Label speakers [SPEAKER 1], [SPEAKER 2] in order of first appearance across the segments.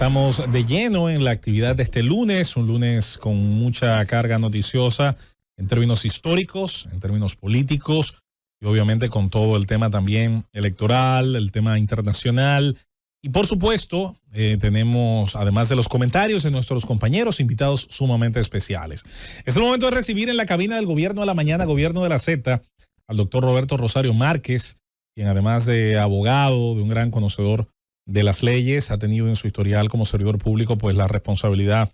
[SPEAKER 1] estamos de lleno en la actividad de este lunes, un lunes con mucha carga noticiosa en términos históricos, en términos políticos y obviamente con todo el tema también electoral, el tema internacional. Y por supuesto, tenemos, además de los comentarios de nuestros compañeros, invitados sumamente especiales. Es el momento de recibir en la cabina del Gobierno de la Mañana, Gobierno de la Z, al doctor Roberto Rosario Márquez, quien además de abogado, de un gran conocedor de las leyes, ha tenido en su historial como servidor público pues la responsabilidad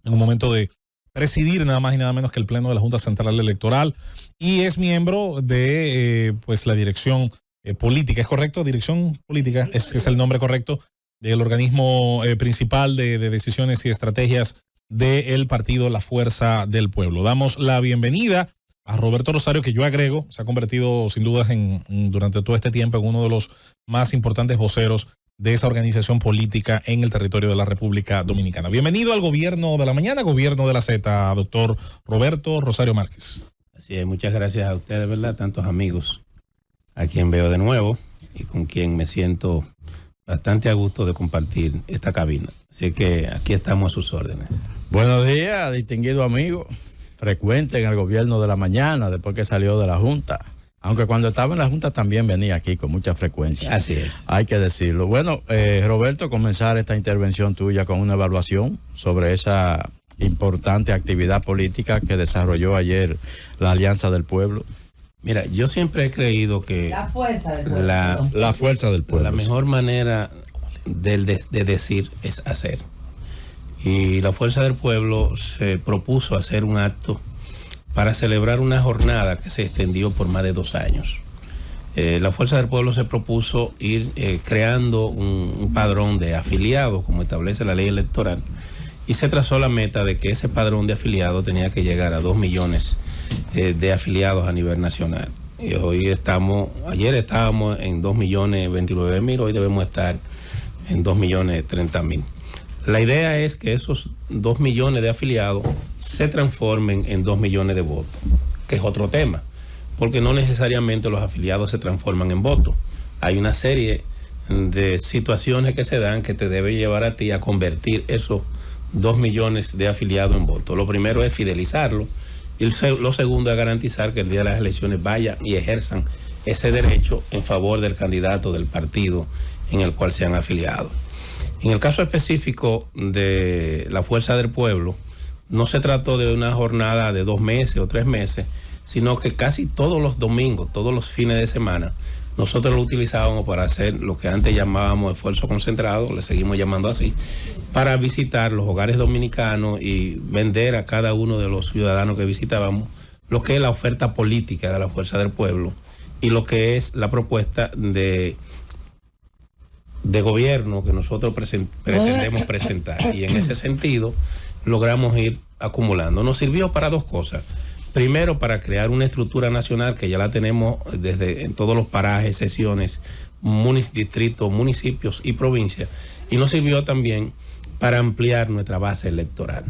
[SPEAKER 1] en un momento de presidir nada más y nada menos que el Pleno de la Junta Central Electoral y es miembro de pues la dirección política, ¿es correcto? Dirección política es el nombre correcto del organismo principal de decisiones y estrategias del partido La Fuerza del Pueblo. Damos la bienvenida a Roberto Rosario, que yo agrego, se ha convertido sin dudas durante todo este tiempo en uno de los más importantes voceros de esa organización política en el territorio de la República Dominicana. Bienvenido al Gobierno de la Mañana, Gobierno de la Z, doctor Roberto Rosario Márquez.
[SPEAKER 2] Así es, muchas gracias a ustedes, ¿verdad? Tantos amigos a quien veo de nuevo y con quien me siento bastante a gusto de compartir esta cabina. Así que aquí estamos a sus órdenes.
[SPEAKER 3] Buenos días, distinguido amigo, frecuente en el Gobierno de la Mañana después que salió de la Junta. Aunque cuando estaba en la Junta también venía aquí con mucha frecuencia.
[SPEAKER 2] Así es.
[SPEAKER 3] Hay que decirlo. Bueno, Roberto, comenzar esta intervención tuya con una evaluación sobre esa importante actividad política que desarrolló ayer la Alianza del Pueblo.
[SPEAKER 2] Mira, yo siempre he creído que
[SPEAKER 4] la fuerza del pueblo.
[SPEAKER 3] La fuerza del pueblo.
[SPEAKER 2] La mejor manera de decir es hacer. Y la Fuerza del Pueblo se propuso hacer un acto para celebrar una jornada que se extendió por más de 2 años. La Fuerza del Pueblo se propuso ir creando un padrón de afiliados, como establece la ley electoral, y se trazó la meta de que ese padrón de afiliados tenía que llegar a 2 millones de afiliados a nivel nacional. Y ayer estábamos en 2.029.000, hoy debemos estar en 2.030.000. La idea es que esos 2 millones de afiliados se transformen en 2 millones de votos, que es otro tema, porque no necesariamente los afiliados se transforman en votos. Hay una serie de situaciones que se dan que te debe llevar a ti a convertir esos 2 millones de afiliados en votos. Lo primero es fidelizarlo y lo segundo es garantizar que el día de las elecciones vayan y ejerzan ese derecho en favor del candidato del partido en el cual se han afiliado. En el caso específico de la Fuerza del Pueblo, no se trató de una jornada de 2 meses o 3 meses, sino que casi todos los domingos, todos los fines de semana, nosotros lo utilizábamos para hacer lo que antes llamábamos esfuerzo concentrado, le seguimos llamando así, para visitar los hogares dominicanos y vender a cada uno de los ciudadanos que visitábamos lo que es la oferta política de la Fuerza del Pueblo y lo que es la propuesta de gobierno que nosotros pretendemos presentar. Y en ese sentido logramos ir acumulando. Nos sirvió para 2 cosas. Primero, para crear una estructura nacional que ya la tenemos desde en todos los parajes, secciones, distritos, municipios y provincias. Y nos sirvió también para ampliar nuestra base electoral.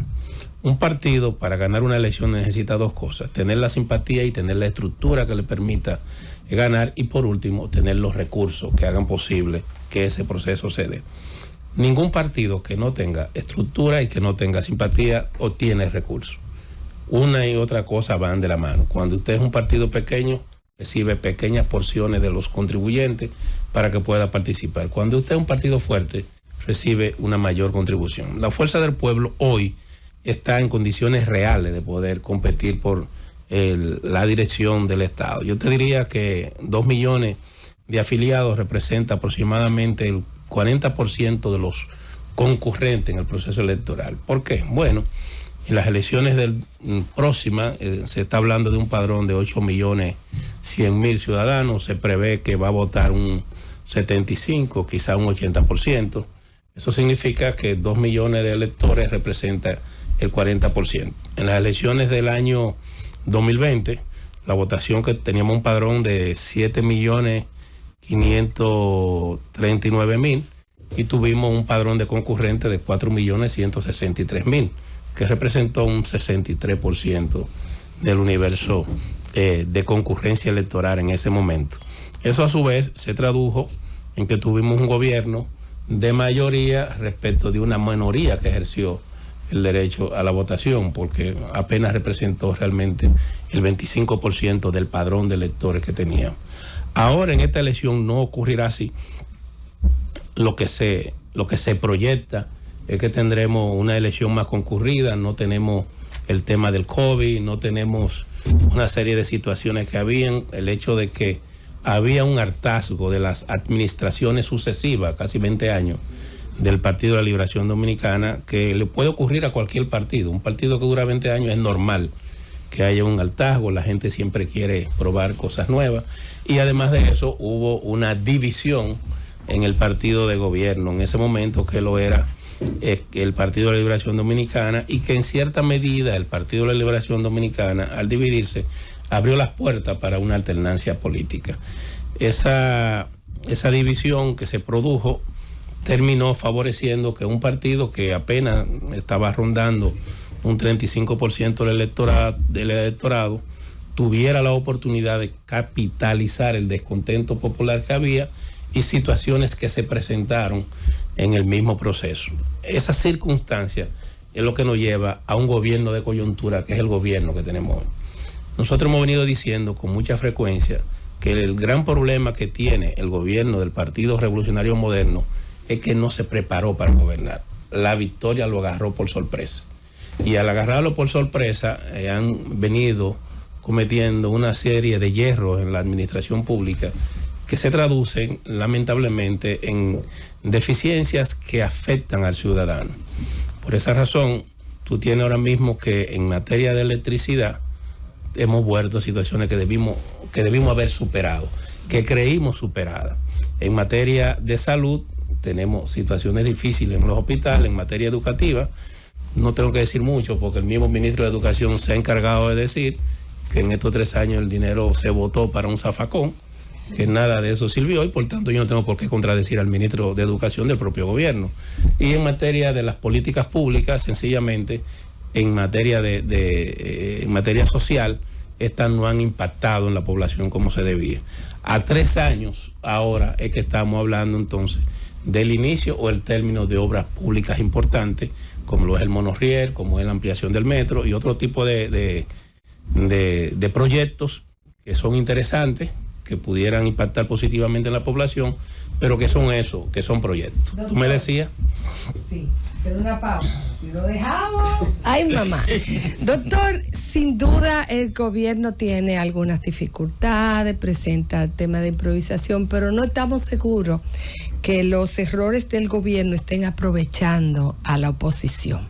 [SPEAKER 2] Un partido para ganar una elección necesita 2 cosas: tener la simpatía y tener la estructura que le permita ganar, y por último tener los recursos que hagan posible que ese proceso se dé. Ningún partido que no tenga estructura y que no tenga simpatía obtiene recursos. Una y otra cosa van de la mano. Cuando usted es un partido pequeño, recibe pequeñas porciones de los contribuyentes para que pueda participar. Cuando usted es un partido fuerte, recibe una mayor contribución. La Fuerza del Pueblo hoy está en condiciones reales de poder competir por la dirección del Estado. Yo te diría que 2 millones de afiliados representa aproximadamente el 40% de los concurrentes en el proceso electoral. ¿Por qué? Bueno, en las elecciones próximas se está hablando de un padrón de 8.100.000 ciudadanos. Se prevé que va a votar un 75, quizá un 80%. Eso significa que 2 millones de electores representa el 40%. En las elecciones del año 2020, la votación, que teníamos un padrón de 7.539.000 y tuvimos un padrón de concurrentes de 4.163.000, que representó un 63% del universo de concurrencia electoral en ese momento. Eso a su vez se tradujo en que tuvimos un gobierno de mayoría respecto de una minoría que ejerció el derecho a la votación, porque apenas representó realmente el 25% del padrón de electores que tenía. Ahora en esta elección no ocurrirá así. Lo que se proyecta es que tendremos una elección más concurrida, no tenemos el tema del COVID, no tenemos una serie de situaciones que habían, el hecho de que había un hartazgo de las administraciones sucesivas, casi 20 años, del Partido de la Liberación Dominicana, que le puede ocurrir a cualquier partido. Un partido que dura 20 años es normal que haya un hartazgo, la gente siempre quiere probar cosas nuevas, y además de eso hubo una división en el partido de gobierno, en ese momento que lo era el Partido de la Liberación Dominicana, y que en cierta medida el Partido de la Liberación Dominicana, al dividirse, abrió las puertas para una alternancia política. Esa división que se produjo terminó favoreciendo que un partido que apenas estaba rondando un 35% del electorado tuviera la oportunidad de capitalizar el descontento popular que había y situaciones que se presentaron en el mismo proceso. Esa circunstancia es lo que nos lleva a un gobierno de coyuntura, que es el gobierno que tenemos hoy. Nosotros hemos venido diciendo con mucha frecuencia que el gran problema que tiene el gobierno del Partido Revolucionario Moderno es que no se preparó para gobernar. La victoria lo agarró por sorpresa. Y al agarrarlo por sorpresa, han venido cometiendo una serie de hierros en la administración pública que se traducen lamentablemente en deficiencias que afectan al ciudadano. Por esa razón, tú tienes ahora mismo que en materia de electricidad hemos vuelto a situaciones que debimos haber superado, que creímos superadas. En materia de salud tenemos situaciones difíciles en los hospitales. En materia educativa no tengo que decir mucho, porque el mismo ministro de Educación se ha encargado de decir que en estos 3 años el dinero se votó para un zafacón, que nada de eso sirvió, y por tanto yo no tengo por qué contradecir al ministro de Educación del propio gobierno. Y en materia de las políticas públicas, sencillamente, en materia en materia social, estas no han impactado en la población como se debía. A 3 años ahora es que estamos hablando entonces del inicio o el término de obras públicas importantes, como lo es el monorriel, como es la ampliación del metro y otro tipo de proyectos que son interesantes, que pudieran impactar positivamente en la población, pero que son eso, que son proyectos. Doctor, ¿tú me decías?
[SPEAKER 4] Sí, hacer una pausa. Si lo dejamos... ¡Ay, mamá! Doctor, sin duda el gobierno tiene algunas dificultades, presenta el tema de improvisación, pero no estamos seguros que los errores del gobierno estén aprovechando a la oposición.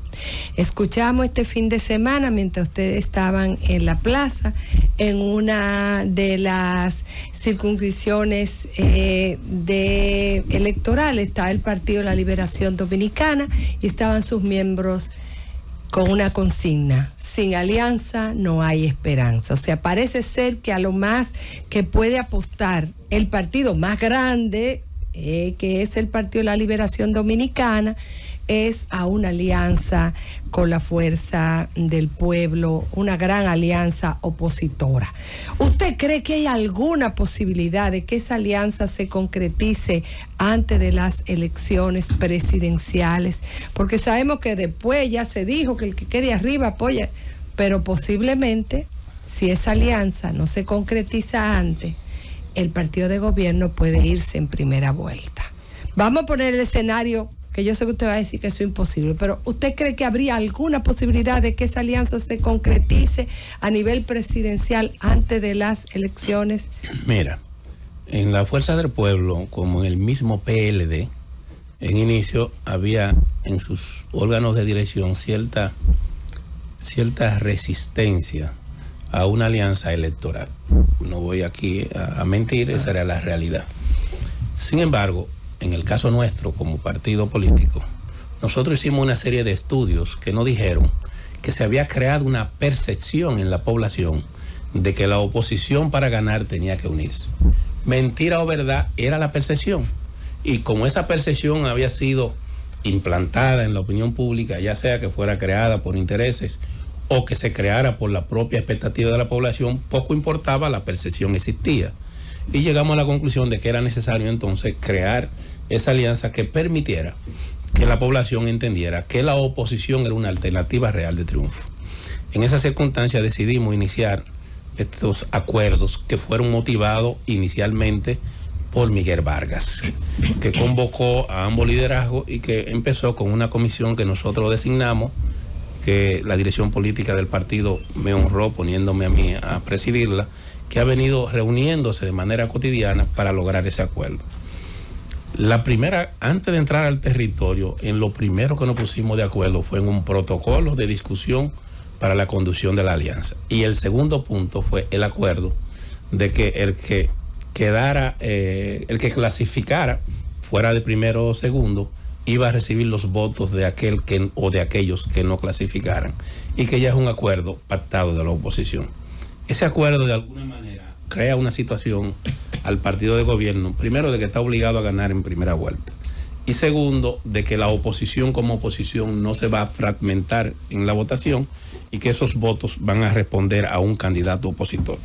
[SPEAKER 4] Escuchamos este fin de semana, mientras ustedes estaban en la plaza, en una de las circunscripciones electorales, estaba el Partido de la Liberación Dominicana y estaban sus miembros con una consigna: sin alianza no hay esperanza. O sea, parece ser que a lo más que puede apostar el partido más grande, que es el Partido de la Liberación Dominicana, es a una alianza con la Fuerza del Pueblo, una gran alianza opositora. ¿Usted cree que hay alguna posibilidad de que esa alianza se concretice antes de las elecciones presidenciales? Porque sabemos que después ya se dijo que el que quede arriba apoya, pero posiblemente, si esa alianza no se concretiza antes, el partido de gobierno puede irse en primera vuelta. Vamos a poner el escenario, que yo sé que usted va a decir que eso es imposible, pero ¿usted cree que habría alguna posibilidad de que esa alianza se concretice a nivel presidencial antes de las elecciones?
[SPEAKER 2] Mira, en la Fuerza del Pueblo, como en el mismo PLD, en inicio había en sus órganos de dirección cierta resistencia a una alianza electoral. No voy aquí a mentir, esa era la realidad. Sin embargo, en el caso nuestro, como partido político, nosotros hicimos una serie de estudios que nos dijeron que se había creado una percepción en la población de que la oposición para ganar tenía que unirse. Mentira o verdad, era la percepción. Y como esa percepción había sido implantada en la opinión pública, ya sea que fuera creada por intereses o que se creara por la propia expectativa de la población, poco importaba, la percepción existía. y llegamos a la conclusión de que era necesario entonces crear esa alianza que permitiera que la población entendiera que la oposición era una alternativa real de triunfo. En esa circunstancia decidimos iniciar estos acuerdos que fueron motivados inicialmente por Miguel Vargas, que convocó a ambos liderazgos y que empezó con una comisión que nosotros designamos, que la dirección política del partido me honró poniéndome a mí a presidirla, que ha venido reuniéndose de manera cotidiana para lograr ese acuerdo. La primera, antes de entrar al territorio, en lo primero que nos pusimos de acuerdo fue en un protocolo de discusión para la conducción de la alianza. Y el segundo punto fue el acuerdo de que el que clasificara fuera de primero o segundo iba a recibir los votos de aquel que o de aquellos que no clasificaran, y que ya es un acuerdo pactado de la oposición. Ese acuerdo de alguna manera crea una situación al partido de gobierno, primero de que está obligado a ganar en primera vuelta, y segundo de que la oposición como oposición no se va a fragmentar en la votación y que esos votos van a responder a un candidato opositor.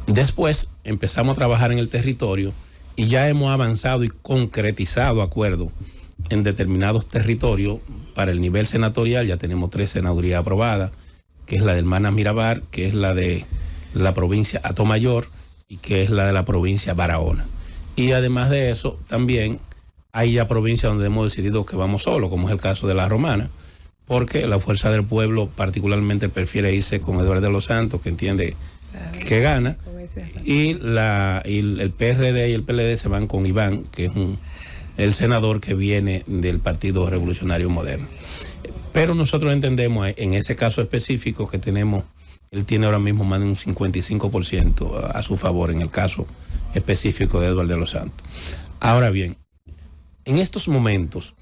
[SPEAKER 2] Después empezamos a trabajar en el territorio y ya hemos avanzado y concretizado acuerdos en determinados territorios. Para el nivel senatorial ya tenemos 3 senadurías aprobadas, que es la de Hermanas Mirabal, que es la de la provincia Atomayor y que es la de la provincia Barahona. Y además de eso, también hay ya provincias donde hemos decidido que vamos solos, como es el caso de La Romana, porque la Fuerza del Pueblo particularmente prefiere irse con Eduardo de los Santos, que entiende que gana, y el PRD y el PLD se van con Iván, que es el senador que viene del Partido Revolucionario Moderno. Pero nosotros entendemos en ese caso específico que tenemos, él tiene ahora mismo más de un 55% a su favor en el caso específico de Eduardo de los Santos. Ahora bien, en estos momentos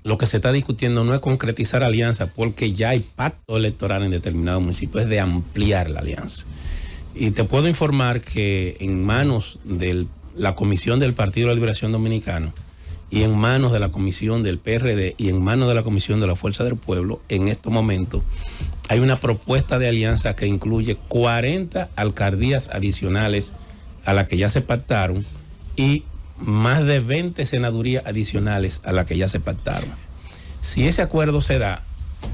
[SPEAKER 2] lo que se está discutiendo no es concretizar alianza, porque ya hay pacto electoral en determinados municipios, es de ampliar la alianza. Y te puedo informar que en manos de la Comisión del Partido de la Liberación Dominicana y en manos de la Comisión del PRD y en manos de la Comisión de la Fuerza del Pueblo, en estos momentos hay una propuesta de alianza que incluye 40 alcaldías adicionales a las que ya se pactaron y más de 20 senadurías adicionales a las que ya se pactaron. Si ese acuerdo se da,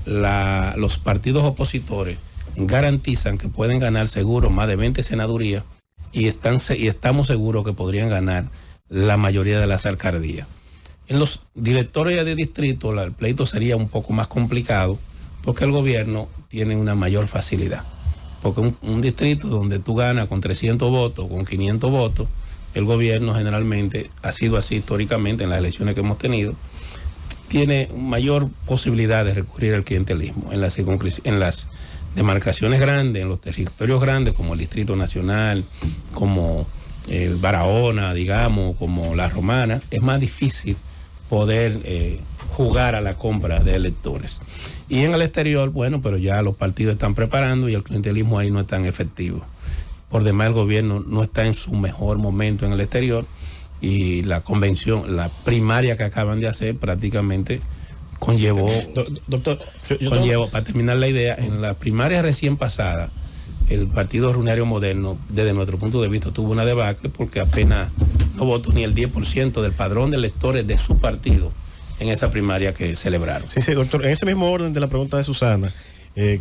[SPEAKER 2] los partidos opositores garantizan que pueden ganar seguro más de 20 senadurías y estamos seguros que podrían ganar la mayoría de las alcaldías. En los directorios de distrito el pleito sería un poco más complicado porque el gobierno tiene una mayor facilidad. Porque un distrito donde tú ganas con 300 votos, con 500 votos, el gobierno generalmente ha sido así históricamente en las elecciones que hemos tenido, tiene mayor posibilidad de recurrir al clientelismo en las demarcaciones grandes, en los territorios grandes como el Distrito Nacional, como Barahona, digamos, como La Romana. Es más difícil poder jugar a la compra de electores. Y en el exterior, bueno, pero ya los partidos están preparando y el clientelismo ahí no es tan efectivo. Por demás, el gobierno no está en su mejor momento en el exterior y la convención, la primaria que acaban de hacer prácticamente conllevó, para terminar la idea, en la primaria recién pasada, el Partido Revolucionario Moderno, desde nuestro punto de vista, tuvo una debacle porque apenas no votó ni el 10% del padrón de electores de su partido en esa primaria que celebraron.
[SPEAKER 5] Sí, doctor, en ese mismo orden de la pregunta de Susana,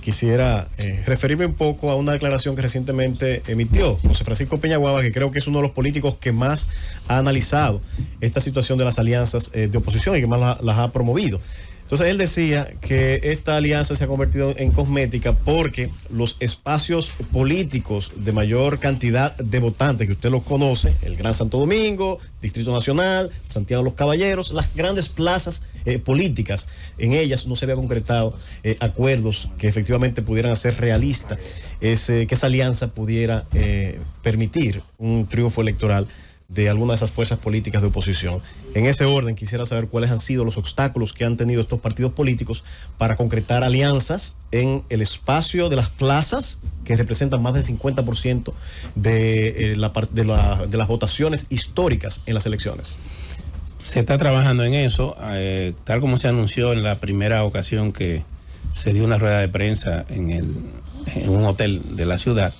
[SPEAKER 5] quisiera referirme un poco a una declaración que recientemente emitió José Francisco Peñaguaba, que creo que es uno de los políticos que más ha analizado esta situación de las alianzas de oposición y que más las ha promovido. Entonces él decía que esta alianza se ha convertido en cosmética porque los espacios políticos de mayor cantidad de votantes, que usted los conoce, el Gran Santo Domingo, Distrito Nacional, Santiago de los Caballeros, las grandes plazas políticas, en ellas no se había concretado acuerdos que efectivamente pudieran hacer realista que esa alianza pudiera permitir un triunfo electoral de alguna de esas fuerzas políticas de oposición. En ese orden, quisiera saber cuáles han sido los obstáculos que han tenido estos partidos políticos para concretar alianzas en el espacio de las plazas que representan más del 50% de las votaciones históricas en las elecciones.
[SPEAKER 2] Se está trabajando en eso, tal como se anunció en la primera ocasión que se dio una rueda de prensa en un hotel de la ciudad.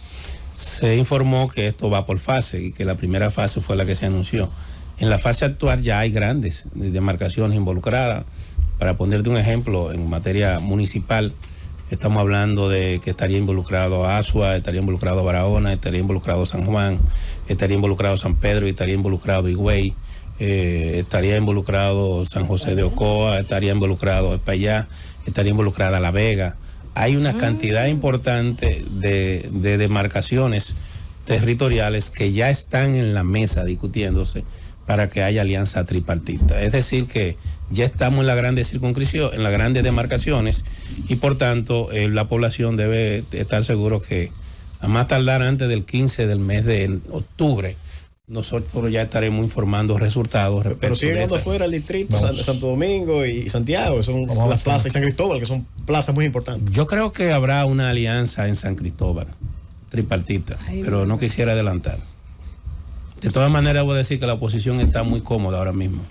[SPEAKER 2] se informó que esto va por fase y que la primera fase fue la que se anunció. En la fase actual ya hay grandes demarcaciones involucradas. Para ponerte un ejemplo, en materia municipal, estamos hablando de que estaría involucrado Asua, estaría involucrado Barahona, estaría involucrado San Juan, estaría involucrado San Pedro y estaría involucrado Higüey, estaría involucrado San José de Ocoa, estaría involucrado Espaillá, estaría involucrada La Vega. Hay una cantidad importante de demarcaciones territoriales que ya están en la mesa discutiéndose para que haya alianza tripartita. Es decir, que ya estamos en la grande circunscripción, en las grandes demarcaciones, y por tanto la población debe estar seguro que a más tardar antes del 15 del mes de octubre, nosotros ya estaremos informando resultados.
[SPEAKER 5] Pero sigue quedando fuera el distrito de Santo Domingo y Santiago, que son las plazas, y San Cristóbal, que son plazas muy importantes.
[SPEAKER 2] Yo creo que habrá una alianza en San Cristóbal, tripartita, pero no quisiera adelantar. De todas maneras, voy a decir que la oposición está muy cómoda ahora mismo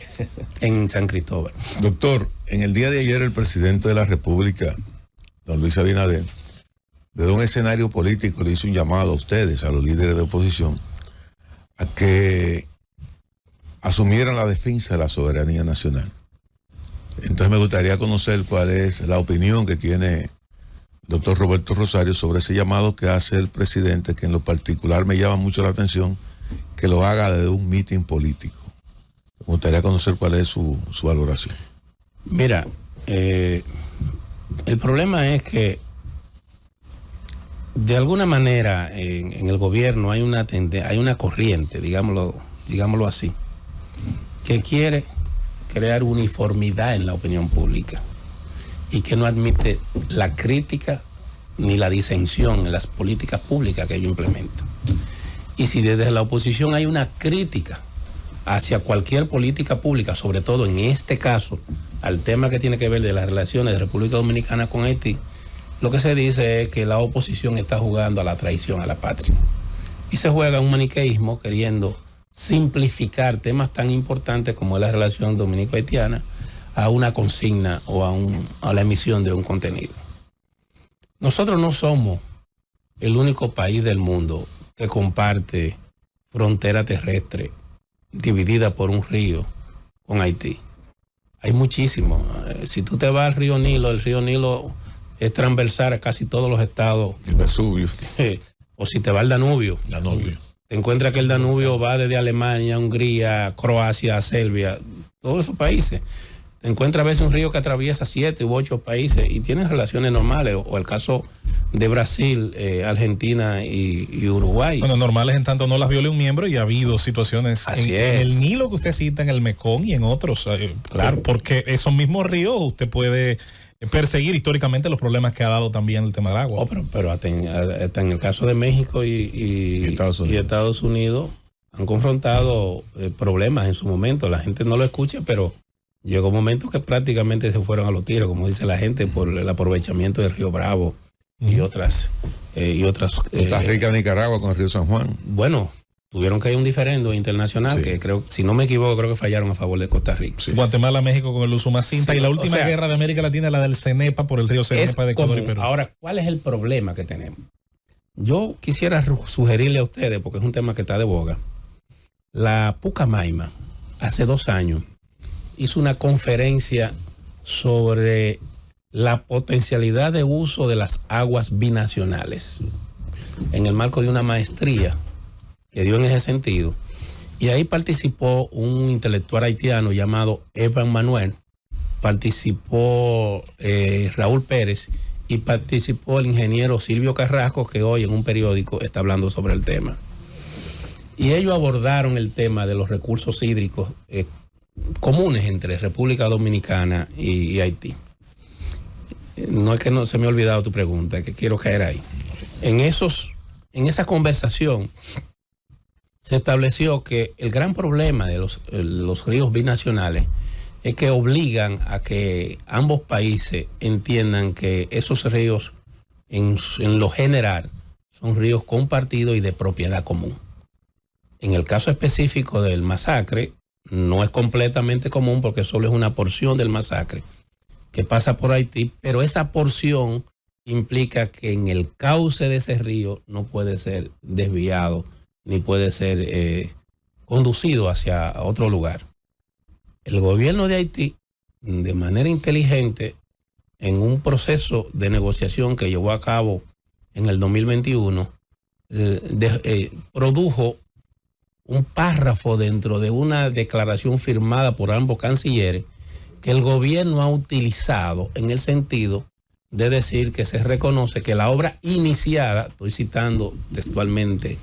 [SPEAKER 2] en San Cristóbal.
[SPEAKER 6] Doctor, en el día de ayer el presidente de la República, don Luis Abinader, desde un escenario político le hizo un llamado a ustedes, a los líderes de oposición, a que asumieran la defensa de la soberanía nacional. Entonces me gustaría conocer cuál es la opinión que tiene el doctor Roberto Rosario sobre ese llamado que hace el presidente, que en lo particular me llama mucho la atención, que lo haga desde un mitin político. Me gustaría conocer cuál es su valoración.
[SPEAKER 2] Mira, el problema es que de alguna manera en el gobierno hay una corriente, digámoslo así, que quiere crear uniformidad en la opinión pública y que no admite la crítica ni la disensión en las políticas públicas que ellos implementan. Y si desde la oposición hay una crítica hacia cualquier política pública, sobre todo en este caso, al tema que tiene que ver de las relaciones de República Dominicana con Haití, lo que se dice es que la oposición está jugando a la traición a la patria. Y se juega un maniqueísmo queriendo simplificar temas tan importantes como es la relación dominico-haitiana a una consigna o a la emisión de un contenido. Nosotros no somos el único país del mundo que comparte frontera terrestre dividida por un río con Haití. Hay muchísimos. Si tú te vas al río Nilo, el río Nilo es transversal a casi todos los estados.
[SPEAKER 6] El Vesubio.
[SPEAKER 2] O si te vas al Danubio. Te encuentras que el Danubio va desde Alemania, Hungría, Croacia, Serbia, todos esos países. Te encuentras a veces un río que atraviesa 7 u 8 países y tienen relaciones normales, o el caso de Brasil, Argentina y Uruguay.
[SPEAKER 1] Bueno, normales en tanto no las viole un miembro, y ha habido situaciones en el Nilo que usted cita, en el Mekong y en otros. Claro. Porque esos mismos ríos usted puede perseguir históricamente los problemas que ha dado también el tema del agua.
[SPEAKER 2] Pero hasta en el caso de México y Estados Unidos han confrontado problemas en su momento. La gente no lo escucha, pero llegó un momento que prácticamente se fueron a los tiros, como dice la gente, por el aprovechamiento del río Bravo y otras.
[SPEAKER 6] Costa Rica, Nicaragua con el río San Juan.
[SPEAKER 2] Bueno, tuvieron que ir a un diferendo internacional, que creo, si no me equivoco, creo que fallaron a favor de Costa Rica.
[SPEAKER 1] Sí. Guatemala, México con el Usumacinta, y la última guerra de América Latina, la del Cenepa por el río Cenepa de Ecuador y Perú.
[SPEAKER 2] Ahora, ¿cuál es el problema que tenemos? Yo quisiera sugerirle a ustedes, porque es un tema que está de boga. La Pucamaima, hace 2 años, hizo una conferencia sobre la potencialidad de uso de las aguas binacionales en el marco de una maestría que dio en ese sentido. Y ahí participó un intelectual haitiano llamado Evan Manuel, participó Raúl Pérez y participó el ingeniero Silvio Carrasco, que hoy en un periódico está hablando sobre el tema. Y ellos abordaron el tema de los recursos hídricos comunes entre República Dominicana y Haití. No es que no se me ha olvidado tu pregunta, que quiero caer ahí. En esa conversación se estableció que el gran problema de los ríos binacionales es que obligan a que ambos países entiendan que esos ríos, en lo general, son ríos compartidos y de propiedad común. En el caso específico del Masacre, no es completamente común porque solo es una porción del Masacre que pasa por Haití, pero esa porción implica que en el cauce de ese río no puede ser desviado ni puede ser conducido hacia otro lugar. El gobierno de Haití, de manera inteligente, en un proceso de negociación que llevó a cabo en el 2021, produjo un párrafo dentro de una declaración firmada por ambos cancilleres que el gobierno ha utilizado en el sentido de decir que se reconoce que la obra iniciada, estoy citando textualmente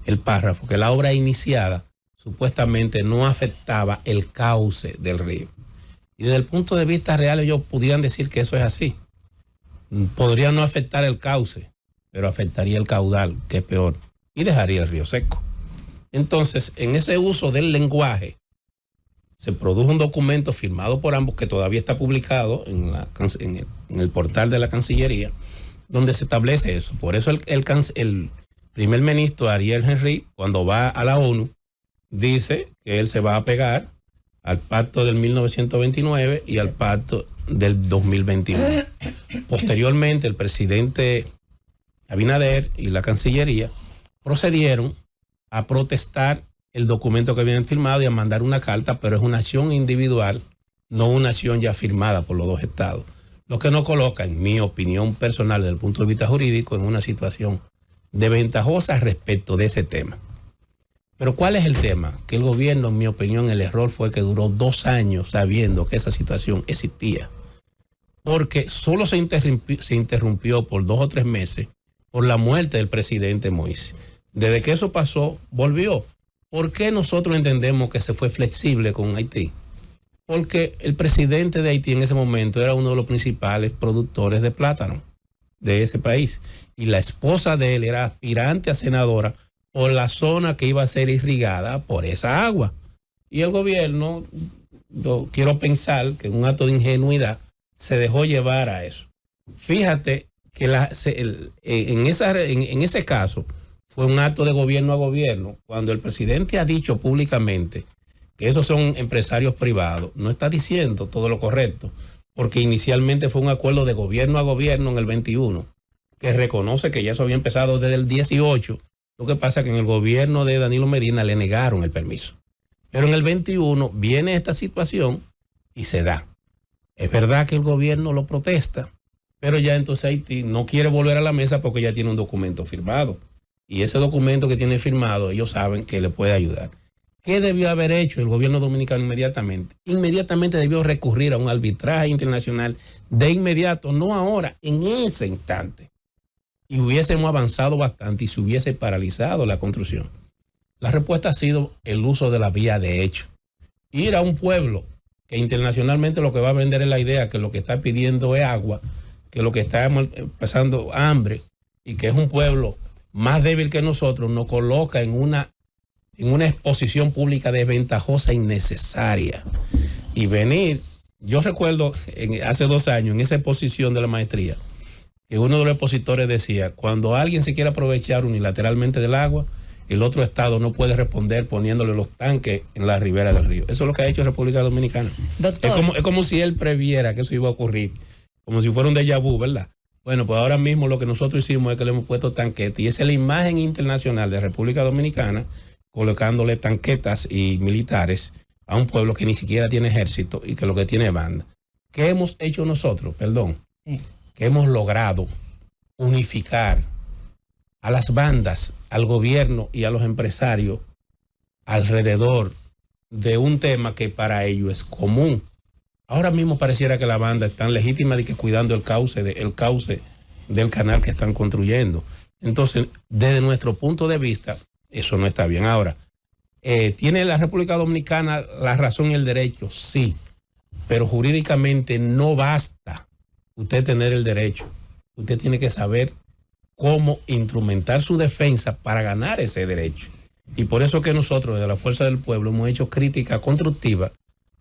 [SPEAKER 2] el párrafo, que la obra iniciada supuestamente no afectaba el cauce del río. Y desde el punto de vista real ellos pudieran decir que eso es así. Podría no afectar el cauce, pero afectaría el caudal, que es peor, y dejaría el río seco. Entonces, en ese uso del lenguaje, se produjo un documento firmado por ambos que todavía está publicado en el portal de la Cancillería, donde se establece eso. Por eso el primer ministro Ariel Henry, cuando va a la ONU, dice que él se va a apegar al pacto del 1929 y al pacto del 2021. Posteriormente, el presidente Abinader y la Cancillería procedieron a protestar el documento que habían firmado y a mandar una carta, pero es una acción individual, no una acción ya firmada por los dos estados. Lo que nos coloca, en mi opinión personal, desde el punto de vista jurídico, en una situación desventajosa respecto de ese tema. Pero ¿cuál es el tema? Que el gobierno, en mi opinión, el error fue que duró 2 años sabiendo que esa situación existía. Porque solo se interrumpió por 2 o 3 meses por la muerte del presidente Moïse. Desde que eso pasó, volvió. ¿Por qué nosotros entendemos que se fue flexible con Haití? Porque el presidente de Haití en ese momento era uno de los principales productores de plátano de ese país. Y la esposa de él era aspirante a senadora por la zona que iba a ser irrigada por esa agua. Y el gobierno, yo quiero pensar que en un acto de ingenuidad se dejó llevar a eso. Fíjate que en ese caso fue un acto de gobierno a gobierno. Cuando el presidente ha dicho públicamente que esos son empresarios privados, no está diciendo todo lo correcto, porque inicialmente fue un acuerdo de gobierno a gobierno en el 21, que reconoce que ya eso había empezado desde el 18. Lo que pasa es que en el gobierno de Danilo Medina le negaron el permiso. Pero en el 21 viene esta situación y se da. Es verdad que el gobierno lo protesta, pero ya entonces Haití no quiere volver a la mesa porque ya tiene un documento firmado. Y ese documento que tiene firmado, ellos saben que le puede ayudar. ¿Qué debió haber hecho el gobierno dominicano inmediatamente? Inmediatamente debió recurrir a un arbitraje internacional de inmediato, no ahora, en ese instante. Y hubiésemos avanzado bastante y se hubiese paralizado la construcción. La respuesta ha sido el uso de la vía de hecho. Ir a un pueblo que internacionalmente lo que va a vender es la idea que lo que está pidiendo es agua, que lo que está pasando hambre y que es un pueblo más débil que nosotros, nos coloca en una exposición pública desventajosa e innecesaria. Y venir, yo recuerdo hace 2 años en esa exposición de la maestría, que uno de los expositores decía, cuando alguien se quiere aprovechar unilateralmente del agua, el otro estado no puede responder poniéndole los tanques en la ribera del río. Eso es lo que ha hecho República Dominicana.
[SPEAKER 4] Doctor.
[SPEAKER 2] Es como si él previera que eso iba a ocurrir, como si fuera un déjà vu, ¿verdad? Bueno, pues ahora mismo lo que nosotros hicimos es que le hemos puesto tanquetas, y esa es la imagen internacional de República Dominicana, colocándole tanquetas y militares a un pueblo que ni siquiera tiene ejército y que lo que tiene es banda. ¿Qué hemos hecho nosotros? Perdón. Que hemos logrado unificar a las bandas, al gobierno y a los empresarios alrededor de un tema que para ellos es común. Ahora mismo pareciera que la banda es tan legítima de que cuidando el cauce del canal que están construyendo. Entonces, desde nuestro punto de vista, eso no está bien. Ahora, ¿tiene la República Dominicana la razón y el derecho? Sí, pero jurídicamente no basta usted tener el derecho. Usted tiene que saber cómo instrumentar su defensa para ganar ese derecho. Y por eso que nosotros, desde la Fuerza del Pueblo, hemos hecho crítica constructiva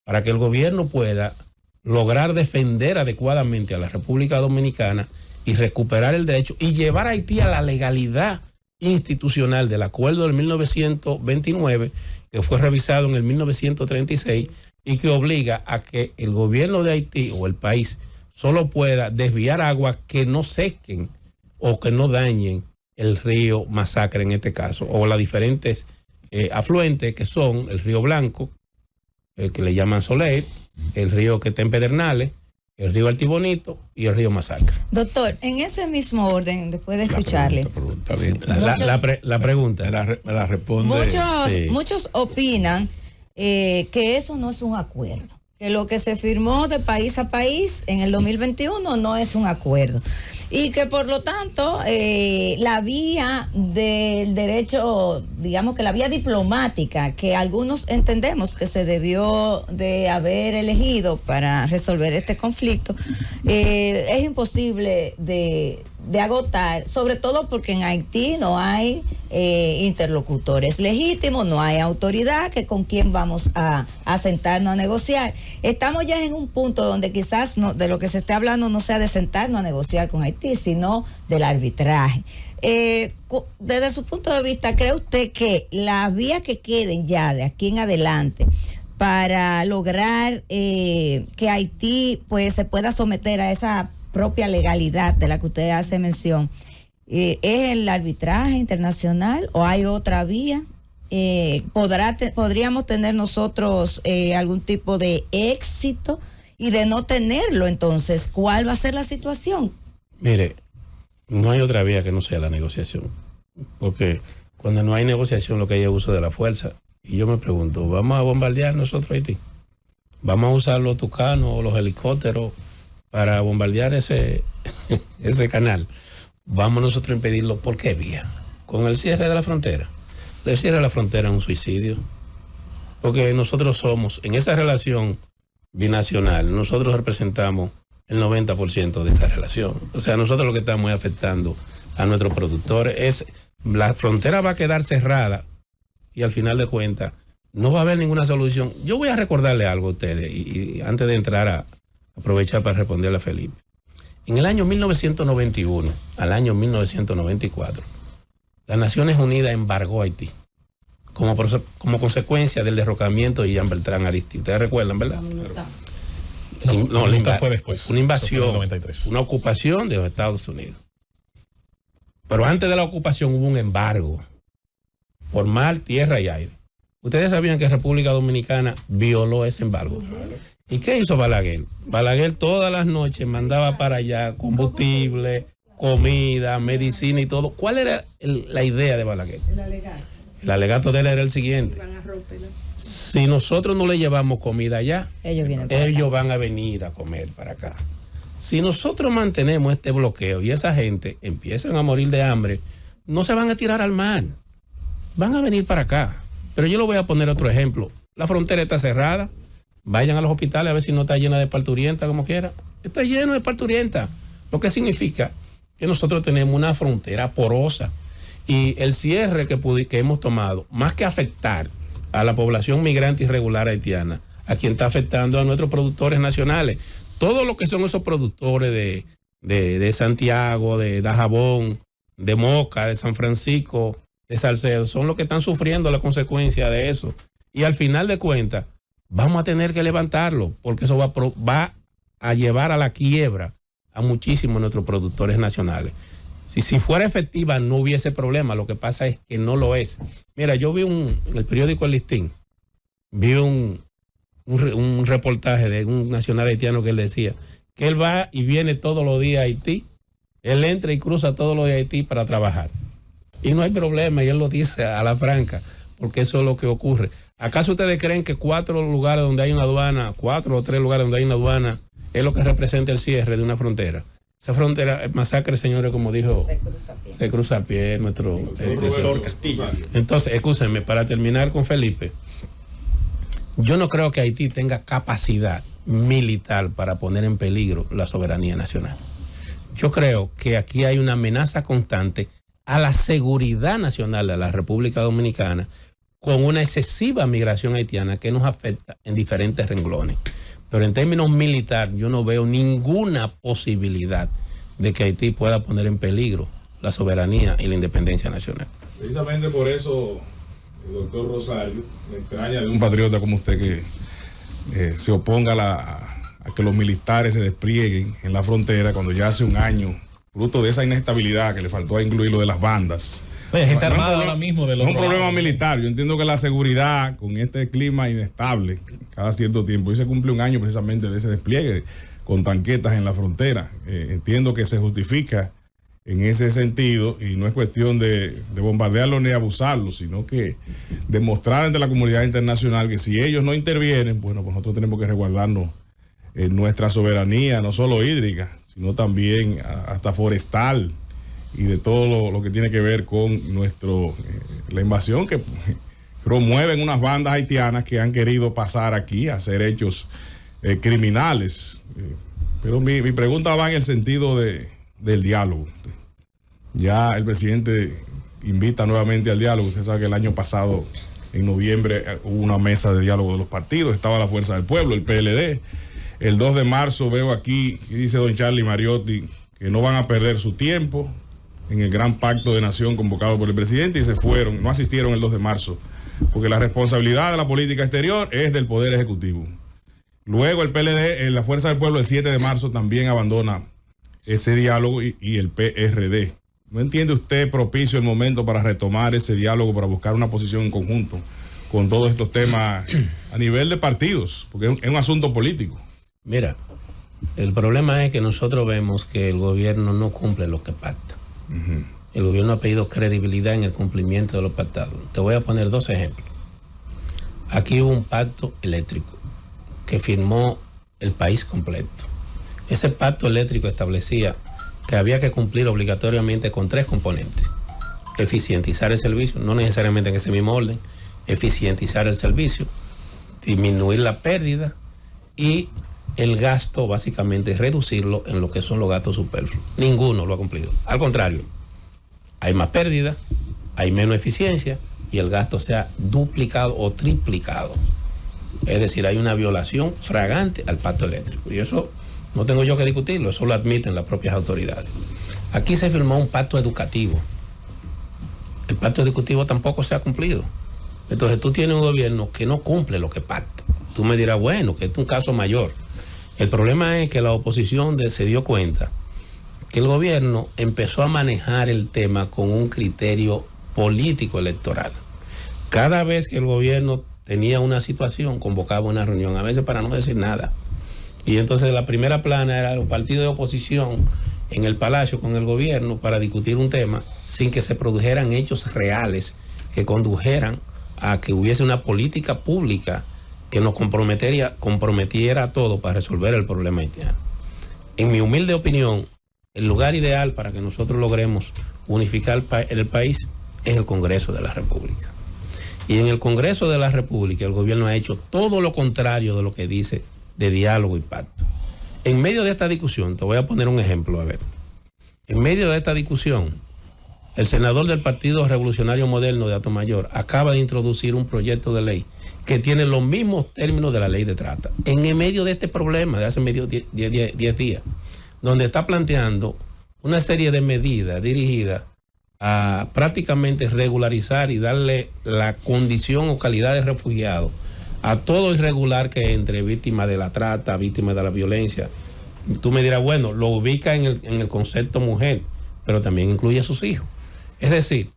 [SPEAKER 2] para que el gobierno pueda lograr defender adecuadamente a la República Dominicana y recuperar el derecho y llevar a Haití a la legalidad institucional del acuerdo del 1929, que fue revisado en el 1936 y que obliga a que el gobierno de Haití o el país solo pueda desviar agua que no sequen o que no dañen el río Masacre en este caso, o las diferentes afluentes que son el río Blanco, que le llaman Soler, el río que está en Pedernales, el río Altibonito y el río Masacre.
[SPEAKER 7] Doctor, en ese mismo orden, después de escucharle,
[SPEAKER 2] La pregunta.
[SPEAKER 6] Me la responde.
[SPEAKER 7] muchos opinan que eso no es un acuerdo, que lo que se firmó de país a país en el 2021 no es un acuerdo y que por lo tanto la vía del derecho, digamos que la vía diplomática que algunos entendemos que se debió de haber elegido para resolver este conflicto, es imposible de agotar, sobre todo porque en Haití no hay interlocutores legítimos, no hay autoridad que con quien vamos a sentarnos a negociar. Estamos ya en un punto donde quizás no, de lo que se esté hablando no sea de sentarnos a negociar con Haití, sino del arbitraje. Desde su punto de vista, ¿cree usted que las vías que queden ya de aquí en adelante para lograr que Haití pues se pueda someter a esa propia legalidad de la que usted hace mención, es el arbitraje internacional o hay otra vía? ¿Podríamos tener nosotros algún tipo de éxito? Y de no tenerlo, entonces, ¿cuál va a ser la situación?
[SPEAKER 2] Mire, no hay otra vía que no sea la negociación, porque cuando no hay negociación lo que hay es uso de la fuerza. Y yo me pregunto, ¿vamos a bombardear nosotros Haití? ¿Vamos a usar los tucanos o los helicópteros para bombardear ese canal? ¿Vamos nosotros a impedirlo? ¿Por qué vía? Con el cierre de la frontera. El cierre de la frontera es un suicidio, porque nosotros somos, en esa relación binacional, nosotros representamos el 90% de esa relación. O sea, nosotros lo que estamos afectando a nuestros productores. La frontera va a quedar cerrada y al final de cuentas no va a haber ninguna solución. Yo voy a recordarle algo a ustedes y antes de entrar a aprovechar para responderle a Felipe. En el año 1991 al año 1994, las Naciones Unidas embargó a Haití como consecuencia del derrocamiento de Jean Bertrand Aristide. Ustedes recuerdan, ¿verdad? No,
[SPEAKER 1] fue después.
[SPEAKER 2] Una invasión,
[SPEAKER 1] 93.
[SPEAKER 2] Una ocupación de los Estados Unidos. Pero antes de la ocupación hubo un embargo por mar, tierra y aire. Ustedes sabían que República Dominicana violó ese embargo. ¿Y qué hizo Balaguer? Balaguer todas las noches mandaba para allá combustible, comida, medicina y todo. ¿Cuál era la idea de Balaguer? El alegato de él era el siguiente: si nosotros no le llevamos comida allá, ellos van a venir a comer para acá. Si nosotros mantenemos este bloqueo y esa gente empiezan a morir de hambre, no se van a tirar al mar, van a venir para acá. Pero yo le voy a poner otro ejemplo. La frontera está cerrada, vayan a los hospitales a ver si no está llena de parturienta como quiera. Está lleno de parturienta, lo que significa que nosotros tenemos una frontera porosa. Y el cierre que hemos tomado, más que afectar a la población migrante irregular haitiana, a quien está afectando a nuestros productores nacionales. Todo lo que son esos productores de Santiago, de Dajabón, de Moca, de San Francisco, de Salcedo, son los que están sufriendo la consecuencia de eso. Y al final de cuentas, vamos a tener que levantarlo, porque eso va a llevar a la quiebra a muchísimos de nuestros productores nacionales. Si fuera efectiva no hubiese problema, lo que pasa es que no lo es. Mira, yo vi en el periódico El Listín, vi un reportaje de un nacional haitiano que él decía que él va y viene todos los días a Haití, él entra y cruza todos los días a Haití para trabajar. Y no hay problema, y él lo dice a la franca, porque eso es lo que ocurre. ¿Acaso ustedes creen que 4 lugares donde hay una aduana, 4 o 3 lugares donde hay una aduana, es lo que representa el cierre de una frontera? Esa frontera, el Masacre, señores, como dijo, se cruza a pie nuestro
[SPEAKER 5] doctor Castillo.
[SPEAKER 2] Entonces, escúchenme, para terminar con Felipe, yo no creo que Haití tenga capacidad militar para poner en peligro la soberanía nacional. Yo creo que aquí hay una amenaza constante a la seguridad nacional de la República Dominicana con una excesiva migración haitiana que nos afecta en diferentes renglones. Pero en términos militares yo no veo ninguna posibilidad de que Haití pueda poner en peligro la soberanía y la independencia nacional.
[SPEAKER 8] Precisamente por eso, el doctor Rosario, me extraña de un patriota como usted que se oponga a a que los militares se desplieguen en la frontera cuando ya hace un año, fruto de esa inestabilidad que le faltó a incluir lo de las bandas.
[SPEAKER 1] Oye, gente armada ahora mismo de los
[SPEAKER 8] no es un problema militar. Yo entiendo que la seguridad con este clima inestable cada cierto tiempo, y se cumple un año precisamente de ese despliegue con tanquetas en la frontera. Entiendo que se justifica en ese sentido y no es cuestión de bombardearlo ni abusarlo, sino que demostrar ante la comunidad internacional que si ellos no intervienen, bueno, pues nosotros tenemos que resguardarnos nuestra soberanía, no solo hídrica, sino también hasta forestal y de todo lo que tiene que ver con la invasión que promueven unas bandas haitianas que han querido pasar aquí a hacer hechos criminales. Pero mi pregunta va en el sentido del diálogo. Ya el presidente invita nuevamente al diálogo. Usted sabe que el año pasado, en noviembre, hubo una mesa de diálogo de los partidos, estaba la Fuerza del Pueblo, el PLD. El 2 de marzo veo aquí, que dice don Charlie Mariotti, que no van a perder su tiempo en el gran pacto de nación convocado por el presidente y se fueron, no asistieron el 2 de marzo, porque la responsabilidad de la política exterior es del Poder Ejecutivo. Luego el PLD, la Fuerza del Pueblo, el 7 de marzo también abandona ese diálogo y el PRD. ¿No entiende usted propicio el momento para retomar ese diálogo, para buscar una posición en conjunto con todos estos temas a nivel de partidos? Porque es un asunto político.
[SPEAKER 2] Mira, el problema es que nosotros vemos que el gobierno no cumple lo que pacta. El gobierno ha pedido credibilidad en el cumplimiento de lo pactado. Te voy a poner 2 ejemplos. Aquí hubo un pacto eléctrico que firmó el país completo. Ese pacto eléctrico establecía que había que cumplir obligatoriamente con 3 componentes. Eficientizar el servicio, no necesariamente en ese mismo orden, eficientizar el servicio, disminuir la pérdida y el gasto, básicamente reducirlo en lo que son los gastos superfluos. Ninguno lo ha cumplido. Al contrario, hay más pérdida, hay menos eficiencia y el gasto se ha duplicado o triplicado. Es decir, hay una violación fragante al pacto eléctrico. Y eso no tengo yo que discutirlo, eso lo admiten las propias autoridades. Aquí se firmó un pacto educativo. El pacto educativo tampoco se ha cumplido. Entonces tú tienes un gobierno que no cumple lo que pacta. Tú me dirás, bueno, que este es un caso mayor. El problema es que la oposición se dio cuenta que el gobierno empezó a manejar el tema con un criterio político electoral. Cada vez que el gobierno tenía una situación, convocaba una reunión, a veces para no decir nada. Y entonces la primera plana era los partidos de oposición en el Palacio con el gobierno para discutir un tema sin que se produjeran hechos reales que condujeran a que hubiese una política pública que nos comprometiera a todo para resolver el problema haitiano. En mi humilde opinión, el lugar ideal para que nosotros logremos unificar el país es el Congreso de la República. Y en el Congreso de la República el gobierno ha hecho todo lo contrario de lo que dice de diálogo y pacto. En medio de esta discusión, te voy a poner un ejemplo, a ver. En medio de esta discusión, el senador del Partido Revolucionario Moderno de Atomayor acaba de introducir un proyecto de ley que tiene los mismos términos de la ley de trata. En el medio de este problema de hace 10 días, donde está planteando una serie de medidas dirigidas a prácticamente regularizar y darle la condición o calidad de refugiado a todo irregular que entre, víctima de la trata, víctima de la violencia. Tú me dirás, bueno, lo ubica en el concepto mujer, pero también incluye a sus hijos. Es decir,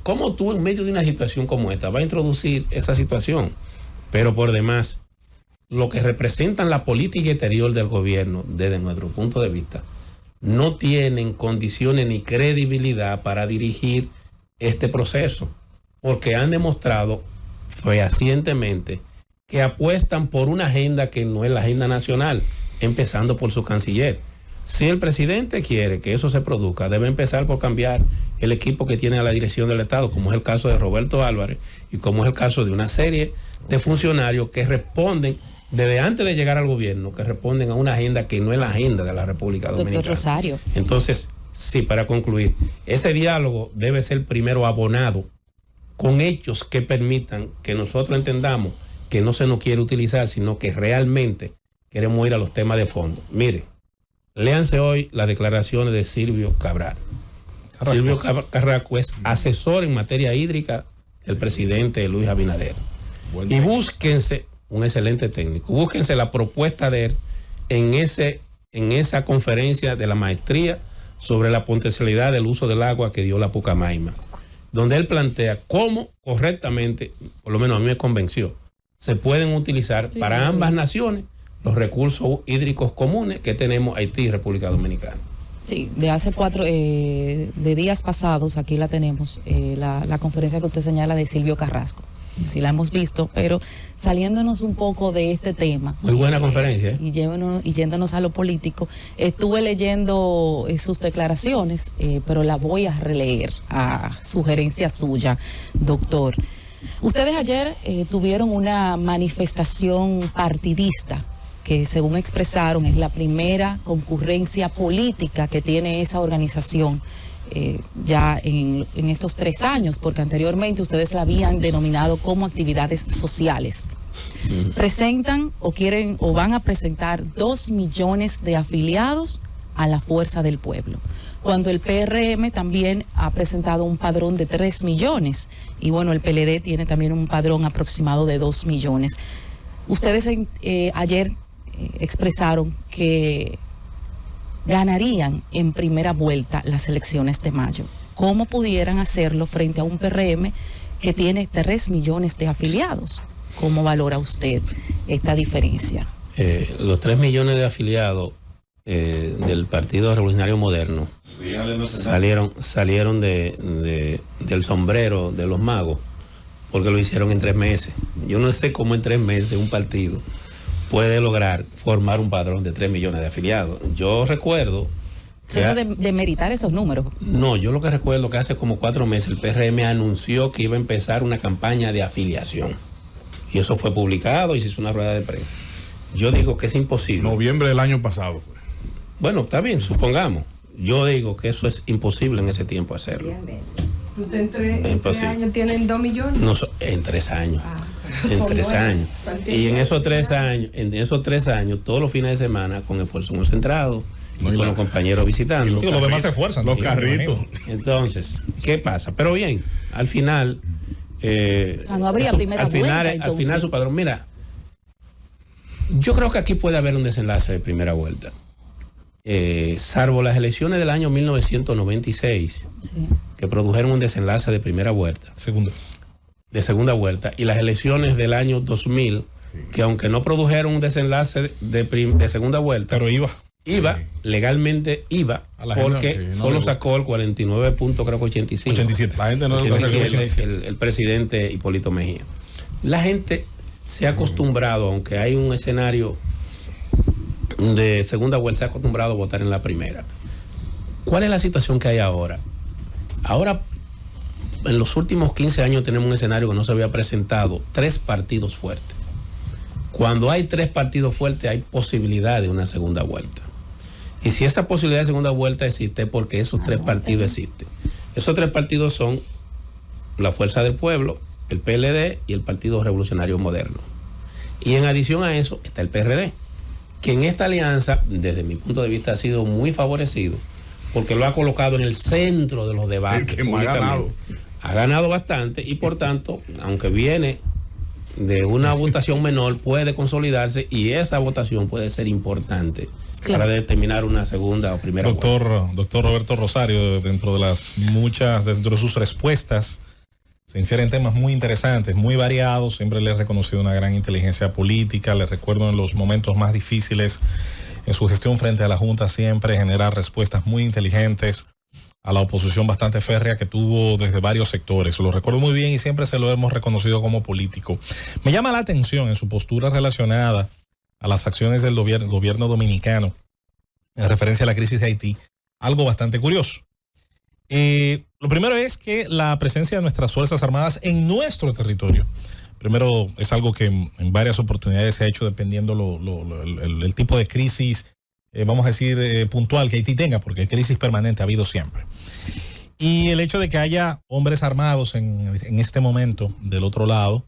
[SPEAKER 2] ¿cómo tú en medio de una situación como esta vas a introducir esa situación? Pero por demás, lo que representan la política exterior del gobierno, desde nuestro punto de vista, no tienen condiciones ni credibilidad para dirigir este proceso, porque han demostrado fehacientemente que apuestan por una agenda que no es la agenda nacional, empezando por su canciller. Si el presidente quiere que eso se produzca, debe empezar por cambiar el equipo que tiene a la dirección del Estado, como es el caso de Roberto Álvarez y como es el caso de una serie de funcionarios que responden desde antes de llegar al gobierno, que responden a una agenda que no es la agenda de la República Dominicana.
[SPEAKER 9] Doctor Rosario.
[SPEAKER 2] Entonces, sí, para concluir, ese diálogo debe ser primero abonado con hechos que permitan que nosotros entendamos que no se nos quiere utilizar, sino que realmente queremos ir a los temas de fondo. Mire, léanse hoy las declaraciones de Silvio Cabral. Silvio Carrasco es asesor en materia hídrica del presidente Luis Abinader. Y búsquense un excelente técnico. Búsquense la propuesta de él en esa conferencia de la maestría sobre la potencialidad del uso del agua que dio la Pucamaima, donde él plantea cómo correctamente, por lo menos a mí me convenció, se pueden utilizar para ambas naciones los recursos hídricos comunes que tenemos Haití y República Dominicana.
[SPEAKER 9] Sí, de hace de días pasados, aquí la tenemos, la conferencia que usted señala de Silvio Carrasco. Sí la hemos visto, pero saliéndonos un poco de este tema.
[SPEAKER 2] Muy buena conferencia.
[SPEAKER 9] Y yéndonos a lo político, estuve leyendo sus declaraciones, pero la voy a releer a sugerencia suya, doctor. Ustedes ayer tuvieron una manifestación partidista que, según expresaron, es la primera concurrencia política que tiene esa organización ya en estos 3 años, porque anteriormente ustedes la habían denominado como actividades sociales. Presentan o quieren o van a presentar 2 millones de afiliados a la Fuerza del Pueblo, cuando el PRM también ha presentado un padrón de 3 millones y bueno, el PLD tiene también un padrón aproximado de 2 millones. Ustedes ayer expresaron que ganarían en primera vuelta las elecciones de mayo. ¿Cómo pudieran hacerlo frente a un PRM que tiene 3 millones de afiliados? ¿Cómo valora usted esta diferencia?
[SPEAKER 2] Los 3 millones de afiliados del Partido Revolucionario Moderno salieron del sombrero de los magos, porque lo hicieron en 3 meses. Yo no sé cómo en 3 meses un partido puede lograr formar un padrón de 3 millones de afiliados. Yo recuerdo...
[SPEAKER 9] ¿Eso de meritar esos números?
[SPEAKER 2] No, yo lo que recuerdo que hace como 4 meses el PRM anunció que iba a empezar una campaña de afiliación. Y eso fue publicado y se hizo una rueda de prensa. Yo digo que es imposible.
[SPEAKER 8] Noviembre del año pasado.
[SPEAKER 2] Bueno, está bien, supongamos. Yo digo que eso es imposible en ese tiempo hacerlo.
[SPEAKER 4] 10 meses. ¿Ustedes en 3 años tienen 2 millones?
[SPEAKER 2] No, en 3 años. En 3 años. Y en esos 3 años, todos los fines de semana, con esfuerzo concentrado, con los compañeros visitando.
[SPEAKER 1] Los demás se esfuerzan.
[SPEAKER 8] Los carritos.
[SPEAKER 2] Entonces, ¿qué pasa? Pero bien, al final...
[SPEAKER 9] o sea, no habría primera vuelta,
[SPEAKER 2] al final su padrón. Mira, yo creo que aquí puede haber un desenlace de primera vuelta. Salvo las elecciones del año 1996, que produjeron un desenlace de primera vuelta. De segunda vuelta. Y las elecciones del año 2000, que aunque no produjeron un desenlace de segunda vuelta,
[SPEAKER 1] pero
[SPEAKER 2] legalmente iba, porque solo sacó el 49.85.
[SPEAKER 1] 87.
[SPEAKER 8] La gente no
[SPEAKER 2] el presidente Hipólito Mejía. La gente se ha acostumbrado, aunque hay un escenario de segunda vuelta, se ha acostumbrado a votar en la primera. ¿Cuál es la situación que hay ahora? Ahora, en los últimos 15 años tenemos un escenario que no se había presentado: 3 partidos fuertes. Cuando hay 3 partidos fuertes, hay posibilidad de una segunda vuelta. Y si esa posibilidad de segunda vuelta existe, es porque esos 3 partidos existen. Esos 3 partidos son la Fuerza del Pueblo, el PLD y el Partido Revolucionario Moderno. Y en adición a eso está el PRD, que en esta alianza, desde mi punto de vista, ha sido muy favorecido, porque lo ha colocado en el centro de los debates.
[SPEAKER 8] El que más ha ganado.
[SPEAKER 2] Ha ganado bastante y, por tanto, aunque viene de una votación menor, puede consolidarse, y esa votación puede ser importante para determinar una segunda o primera vuelta.
[SPEAKER 1] Doctor Roberto Rosario, dentro de sus respuestas, se infieren temas muy interesantes, muy variados. Siempre le he reconocido una gran inteligencia política. Le recuerdo en los momentos más difíciles en su gestión frente a la Junta, siempre generar respuestas muy inteligentes a la oposición bastante férrea que tuvo desde varios sectores. Lo recuerdo muy bien y siempre se lo hemos reconocido como político. Me llama la atención en su postura relacionada a las acciones del gobierno dominicano en referencia a la crisis de Haití, algo bastante curioso. Lo primero es que la presencia de nuestras Fuerzas Armadas en nuestro territorio, primero, es algo que en varias oportunidades se ha hecho dependiendo el tipo de crisis, vamos a decir, puntual que Haití tenga, porque crisis permanente ha habido siempre. Y el hecho de que haya hombres armados en este momento del otro lado,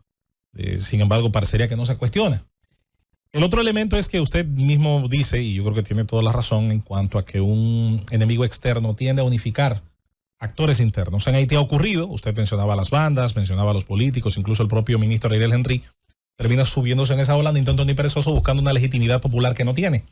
[SPEAKER 1] sin embargo, parecería que no se cuestiona. El otro elemento es que usted mismo dice, y yo creo que tiene toda la razón, en cuanto a que un enemigo externo tiende a unificar actores internos. En Haití ha ocurrido, usted mencionaba las bandas, mencionaba a los políticos, incluso el propio ministro Ariel Henry termina subiéndose en esa ola ni tonto ni perezoso, buscando una legitimidad popular que no tiene.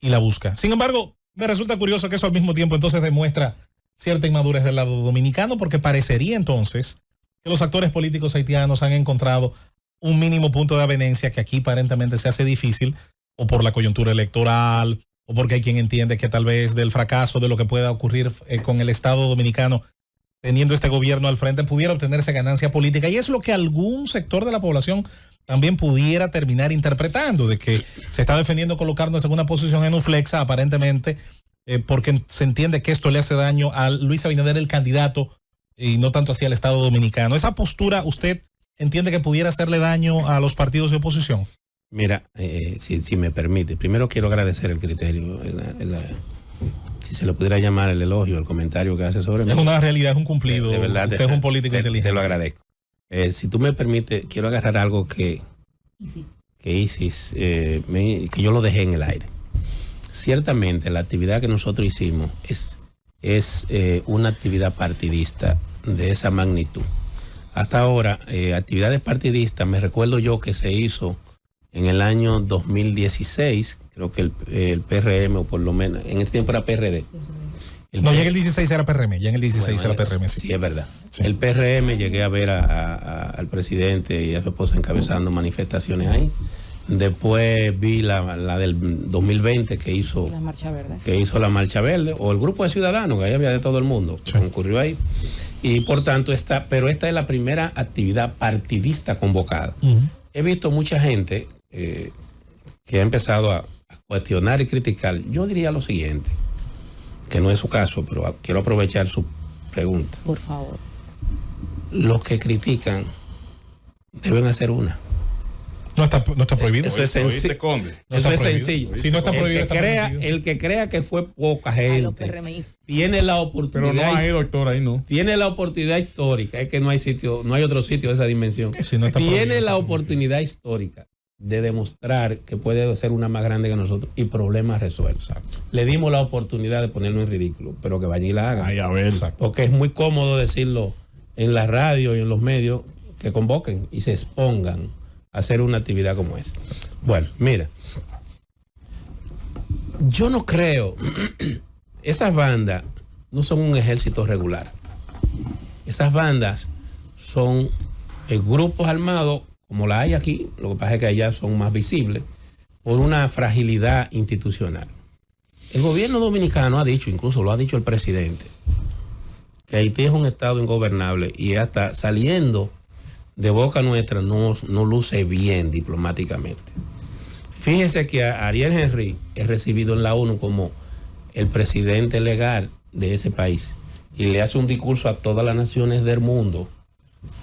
[SPEAKER 1] y la busca. Sin embargo, me resulta curioso que eso al mismo tiempo entonces demuestra cierta inmadurez del lado dominicano, porque parecería entonces que los actores políticos haitianos han encontrado un mínimo punto de avenencia que aquí aparentemente se hace difícil, o por la coyuntura electoral, o porque hay quien entiende que tal vez del fracaso de lo que pueda ocurrir con el Estado dominicano teniendo este gobierno al frente pudiera obtenerse ganancia política, y es lo que algún sector de la población también pudiera terminar interpretando, de que se está defendiendo colocarnos en una posición genuflexa aparentemente porque se entiende que esto le hace daño a Luis Abinader, el candidato, y no tanto hacia el Estado dominicano. ¿Esa postura usted entiende que pudiera hacerle daño a los partidos de oposición?
[SPEAKER 2] Mira, si me permite, primero quiero agradecer el criterio, si se le pudiera llamar el elogio, el comentario que hace sobre mí.
[SPEAKER 1] Es una realidad, es un cumplido.
[SPEAKER 2] De verdad,
[SPEAKER 1] usted es un político inteligente.
[SPEAKER 2] Te lo agradezco. Si tú me permites, quiero agarrar algo que Isis, que yo lo dejé en el aire. Ciertamente, la actividad que nosotros hicimos es una actividad partidista de esa magnitud. Hasta ahora, actividades partidistas, me recuerdo yo que se hizo en el año 2016, creo que el PRM, o por lo menos, en ese tiempo era PRD.
[SPEAKER 1] Ya en el 16 era PRM, ya en el 16 era PRM.
[SPEAKER 2] Sí, es verdad. Sí. El PRM, llegué a ver al presidente y a su esposa encabezando manifestaciones ahí. Después vi la del 2020 que hizo
[SPEAKER 9] la Marcha Verde.
[SPEAKER 2] Que hizo la Marcha Verde, o el grupo de ciudadanos, que ahí había de todo el mundo, sí, concurrió ahí. Y por tanto, esta es la primera actividad partidista convocada. He visto mucha gente que ha empezado a cuestionar y criticar. Yo diría lo siguiente, que no es su caso, pero quiero aprovechar su pregunta.
[SPEAKER 9] Por favor.
[SPEAKER 2] Los que critican deben hacer una.
[SPEAKER 1] No está prohibido.
[SPEAKER 2] Eso es sencillo. Eso es sencillo.
[SPEAKER 1] Si no está prohibido,
[SPEAKER 2] el que crea que fue poca gente tiene la oportunidad.
[SPEAKER 8] Pero no hay, doctor, ahí no.
[SPEAKER 2] Tiene la oportunidad histórica. Es que no hay sitio, no hay otro sitio de esa dimensión.
[SPEAKER 1] Si no
[SPEAKER 2] tiene la oportunidad histórica de demostrar que puede ser una más grande que nosotros y problemas resueltos. Exacto. Le dimos la oportunidad de ponerlo en ridículo, pero que vayan y la hagan.
[SPEAKER 8] Ay, a ver.
[SPEAKER 2] Porque es muy cómodo decirlo en la radio y en los medios, que convoquen y se expongan a hacer una actividad como esa. Bueno, mira, yo no creo, esas bandas no son un ejército regular. Esas bandas son grupos armados, como la hay aquí, lo que pasa es que allá son más visibles, por una fragilidad institucional. El gobierno dominicano ha dicho, incluso lo ha dicho el presidente, que Haití es un estado ingobernable, y hasta saliendo de boca nuestra no luce bien diplomáticamente. Fíjese que a Ariel Henry es recibido en la ONU como el presidente legal de ese país y le hace un discurso a todas las naciones del mundo.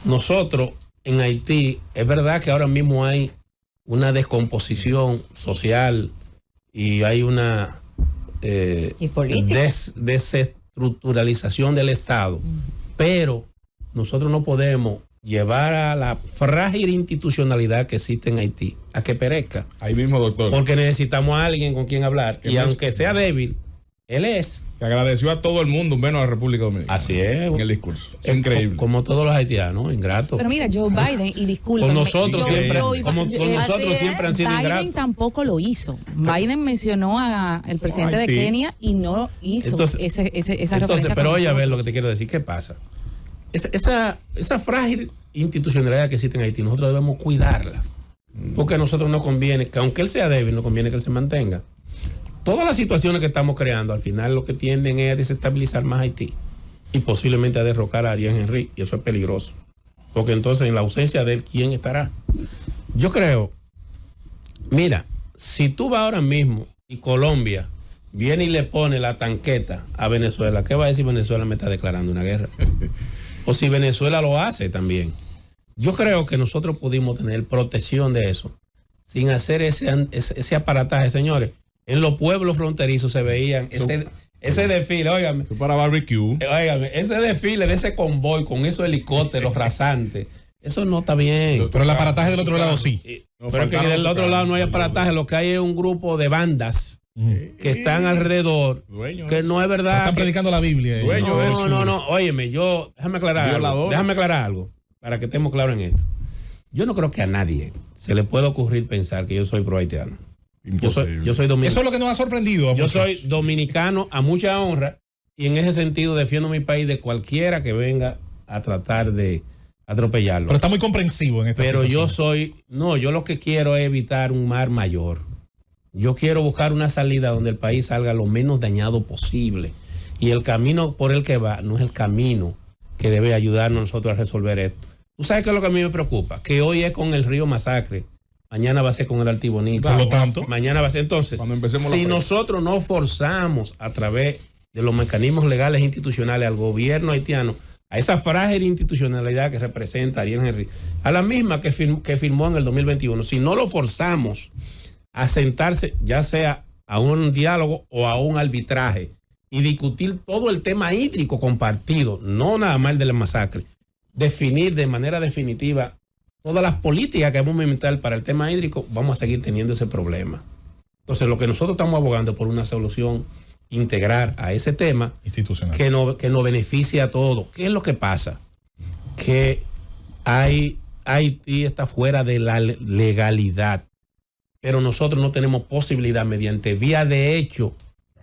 [SPEAKER 2] Nosotros en Haití, es verdad que ahora mismo hay una descomposición social y hay una desestructuralización del Estado, pero nosotros no podemos llevar a la frágil institucionalidad que existe en Haití a que perezca.
[SPEAKER 8] Ahí mismo, doctor.
[SPEAKER 2] Porque necesitamos a alguien con quien hablar. Y aunque sea débil, él es.
[SPEAKER 8] Que agradeció a todo el mundo, menos a la República Dominicana.
[SPEAKER 2] Así es.
[SPEAKER 8] En el discurso. Es increíble.
[SPEAKER 2] Como todos los haitianos, ingratos.
[SPEAKER 9] Pero mira, Joe Biden, y disculpen.
[SPEAKER 2] Con nosotros siempre han sido
[SPEAKER 9] Biden
[SPEAKER 2] ingratos.
[SPEAKER 9] tampoco lo hizo. Biden mencionó al presidente de Kenia y no hizo esa referencia.
[SPEAKER 2] Pero oye, a ver lo que te quiero decir. ¿Qué pasa? Esa frágil institucionalidad que existe en Haití, nosotros debemos cuidarla. Porque a nosotros nos conviene, que aunque él sea débil, nos conviene que él se mantenga. Todas las situaciones que estamos creando, al final lo que tienden es a desestabilizar más Haití y posiblemente a derrocar a Ariel Henry, y eso es peligroso. Porque entonces, en la ausencia de él, ¿quién estará? Yo creo, mira, si tú vas ahora mismo y Colombia viene y le pone la tanqueta a Venezuela, ¿qué va a decir Venezuela? Me está declarando una guerra. O si Venezuela lo hace también. Yo creo que nosotros pudimos tener protección de eso sin hacer ese aparataje, señores. En los pueblos fronterizos se veían ese desfile, óigame.
[SPEAKER 8] Para barbecue.
[SPEAKER 2] Óigame, ese desfile de ese convoy con esos helicópteros rasantes. Eso no está bien.
[SPEAKER 1] Pero el aparataje del otro lado sí.
[SPEAKER 2] Pero que del otro lado no hay aparataje. Lo que hay es un grupo de bandas que están alrededor, que no es verdad.
[SPEAKER 1] Están predicando la Biblia.
[SPEAKER 2] No. Óyeme, déjame aclarar algo para que estemos claros en esto. Yo no creo que a nadie se le pueda ocurrir pensar que yo soy pro haitiano.
[SPEAKER 8] Imposible.
[SPEAKER 2] Yo soy dominicano.
[SPEAKER 1] Eso es lo que nos ha sorprendido.
[SPEAKER 2] Yo soy dominicano a mucha honra y en ese sentido defiendo mi país de cualquiera que venga a tratar de atropellarlo.
[SPEAKER 1] Pero está muy comprensivo en esta
[SPEAKER 2] Pero
[SPEAKER 1] situación.
[SPEAKER 2] yo lo que quiero es evitar un mar mayor. Yo quiero buscar una salida donde el país salga lo menos dañado posible. Y el camino por el que va no es el camino que debe ayudarnos a nosotros a resolver esto. ¿Tú sabes qué es lo que a mí me preocupa? Que hoy es con el río Masacre, mañana va a ser con el Altibonito.
[SPEAKER 1] Por lo tanto,
[SPEAKER 2] Mañana va a ser entonces.
[SPEAKER 8] Cuando empecemos
[SPEAKER 2] Si
[SPEAKER 8] la
[SPEAKER 2] nosotros no forzamos a través de los mecanismos legales e institucionales al gobierno haitiano, a esa frágil institucionalidad que representa Ariel Henry, a la misma que firmó en el 2021, si no lo forzamos a sentarse, ya sea a un diálogo o a un arbitraje, y discutir todo el tema hídrico compartido, no nada más el de la masacre, definir de manera definitiva todas las políticas que vamos a implementar para el tema hídrico, vamos a seguir teniendo ese problema. Entonces, lo que nosotros estamos abogando por una solución integral a ese tema
[SPEAKER 1] institucional.
[SPEAKER 2] que nos beneficie a todos. ¿Qué es lo que pasa? Que Haití está fuera de la legalidad, pero nosotros no tenemos posibilidad mediante vía de hecho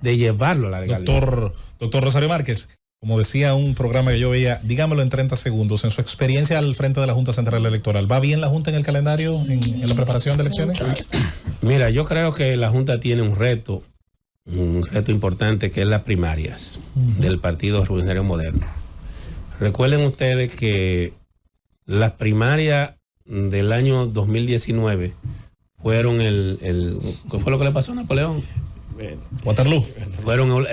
[SPEAKER 2] de llevarlo a la legalidad.
[SPEAKER 1] Doctor Rosario Márquez, como decía un programa que yo veía, dígamelo en 30 segundos, en su experiencia al frente de la Junta Central Electoral, ¿va bien la Junta en el calendario, en la preparación de elecciones?
[SPEAKER 2] Mira, yo creo que la Junta tiene un reto importante, que es las primarias del Partido Revolucionario Moderno. Recuerden ustedes que las primarias del año 2019 fueron ¿qué fue lo que le pasó a Napoleón?
[SPEAKER 1] Waterloo.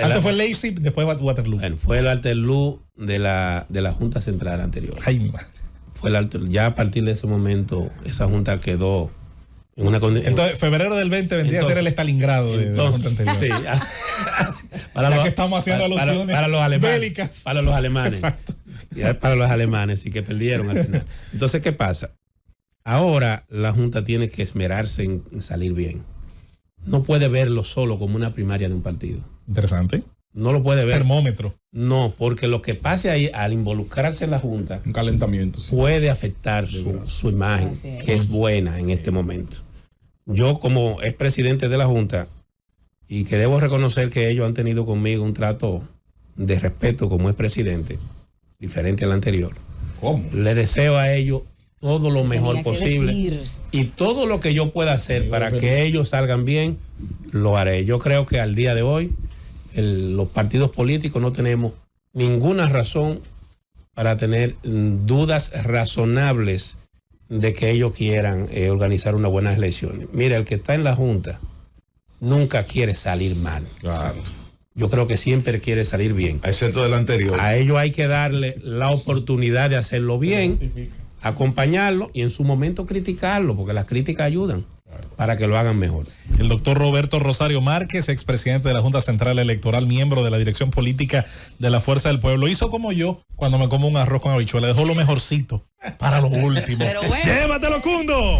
[SPEAKER 2] Antes
[SPEAKER 1] fue Leipzig, después Waterloo.
[SPEAKER 2] Bueno, fue el Waterloo de la Junta Central anterior.
[SPEAKER 1] Ay,
[SPEAKER 2] ya a partir de ese momento, esa Junta quedó en una condición.
[SPEAKER 1] Entonces, febrero del 20 vendría a ser el Stalingrado de la Junta anterior.
[SPEAKER 2] Sí,
[SPEAKER 1] para que estamos haciendo alusiones
[SPEAKER 2] para los alemanes,
[SPEAKER 1] bélicas.
[SPEAKER 2] Para los alemanes.
[SPEAKER 1] Exacto.
[SPEAKER 2] Para los alemanes, sí, que perdieron al final. Entonces, ¿qué pasa? Ahora la Junta tiene que esmerarse en salir bien. No puede verlo solo como una primaria de un partido.
[SPEAKER 1] Interesante.
[SPEAKER 2] No lo puede ver.
[SPEAKER 1] Termómetro.
[SPEAKER 2] No, porque lo que pase ahí al involucrarse en la Junta,
[SPEAKER 8] un calentamiento, sí,
[SPEAKER 2] puede afectar su imagen, que es buena en este momento. Yo, como expresidente de la Junta, y que debo reconocer que ellos han tenido conmigo un trato de respeto como expresidente, diferente al anterior.
[SPEAKER 8] ¿Cómo?
[SPEAKER 2] Le deseo a ellos todo lo mejor posible. Y todo lo que yo pueda hacer para que ellos salgan bien, lo haré. Yo creo que al día de hoy, los partidos políticos no tenemos ninguna razón para tener dudas razonables de que ellos quieran organizar unas buenas elecciones. Mira, el que está en la Junta nunca quiere salir mal.
[SPEAKER 8] Claro.
[SPEAKER 2] Yo creo que siempre quiere salir bien.
[SPEAKER 6] Excepto del anterior.
[SPEAKER 2] A ellos hay que darle la oportunidad de hacerlo bien, acompañarlo y en su momento criticarlo, porque las críticas ayudan para que lo hagan mejor.
[SPEAKER 1] El doctor Roberto Rosario Márquez, expresidente de la Junta Central Electoral, miembro de la dirección política de la Fuerza del Pueblo, hizo como yo cuando me como un arroz con habichuela, dejó lo mejorcito para lo último.
[SPEAKER 9] Pero bueno.
[SPEAKER 1] ¡Llévatelo, Cundo!